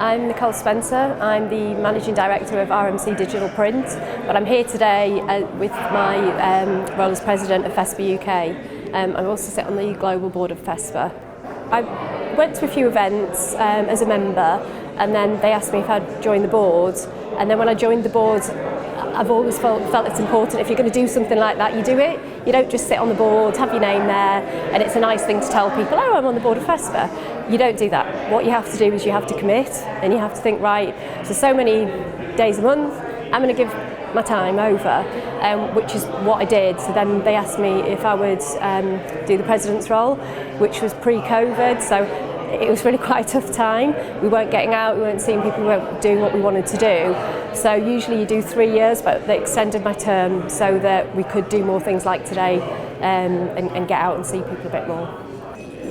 I'm Nicole Spencer. I'm the Managing Director of RMC Digital Print, but I'm here today with my role as President of FESPA UK. I also sit on the Global Board of FESPA. I went to a few events as a member, and then they asked me if I'd join the board, and then when I joined the board, I've always felt it's important. If you're going to do something like that, you do it. You don't just sit on the board, have your name there, and it's a nice thing to tell people, oh, I'm on the board of FESPA. You don't do that. What you have to do is you have to commit, and you have to think, right, so many days a month, I'm going to give my time over, which is what I did. So then they asked me if I would do the president's role, which was pre-COVID, so it was really quite a tough time. We weren't getting out, we weren't seeing people, we weren't doing what we wanted to do. So usually you do 3 years, but they extended my term so that we could do more things like today and get out and see people a bit more.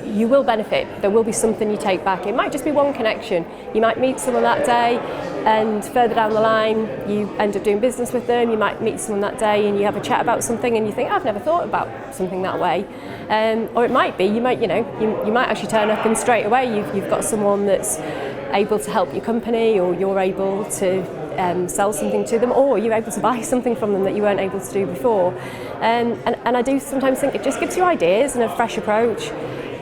You will benefit. There will be something you take back. It might just be one connection. You might meet someone that day, and further down the line you end up doing business with them. You might meet someone that day and you have a chat about something and you think, I've never thought about something that way. Or it might be, you might actually turn up and straight away you've got someone that's able to help your company, or you're able to sell something to them, or you're able to buy something from them that you weren't able to do before. And I do sometimes think it just gives you ideas and a fresh approach.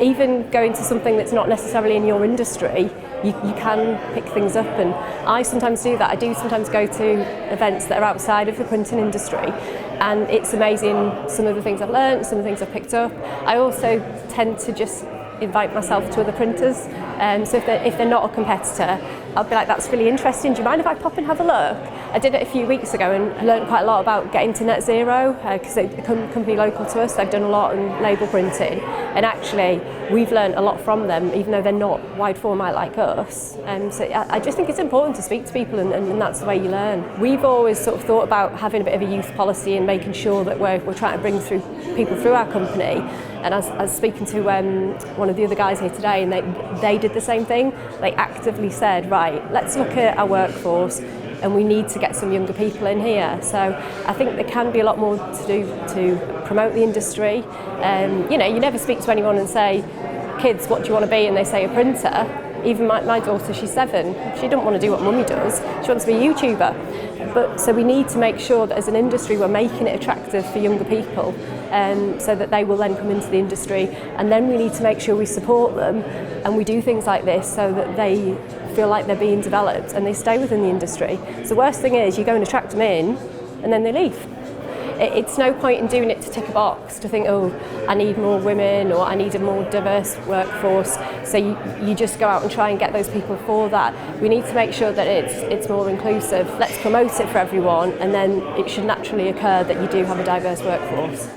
Even going to something that's not necessarily in your industry, you can pick things up, and I sometimes do that. I do sometimes go to events that are outside of the printing industry, and it's amazing some of the things I've learned, some of the things I've picked up. I also tend to just invite myself to other printers, so if they're not a competitor, I'll be like, that's really interesting, do you mind if I pop and have a look? I did it a few weeks ago and learned quite a lot about getting to net zero, because a company local to us, they've done a lot in label printing, and actually we've learned a lot from them, even though they're not wide format like us. So I just think it's important to speak to people, and that's the way you learn. We've always sort of thought about having a bit of a youth policy and making sure that we're trying to bring through people through our company. And I was speaking to one of the other guys here today, and they did the same thing. They actively said, right, let's look at our workforce, and we need to get some younger people in here. So I think there can be a lot more to do to promote the industry. You never speak to anyone and say, kids, what do you want to be? And they say a printer. Even my daughter, she's 7. She doesn't want to do what mummy does. She wants to be a YouTuber. But so we need to make sure that as an industry we're making it attractive for younger people, so that they will then come into the industry. And then we need to make sure we support them, and we do things like this so that they feel like they're being developed and they stay within the industry. So the worst thing is you go and attract them in and then they leave. It's no point in doing it to tick a box, to think, oh, I need more women, or I need a more diverse workforce. So you just go out and try and get those people for that. We need to make sure that it's more inclusive. Let's promote it for everyone, and then it should naturally occur that you do have a diverse workforce.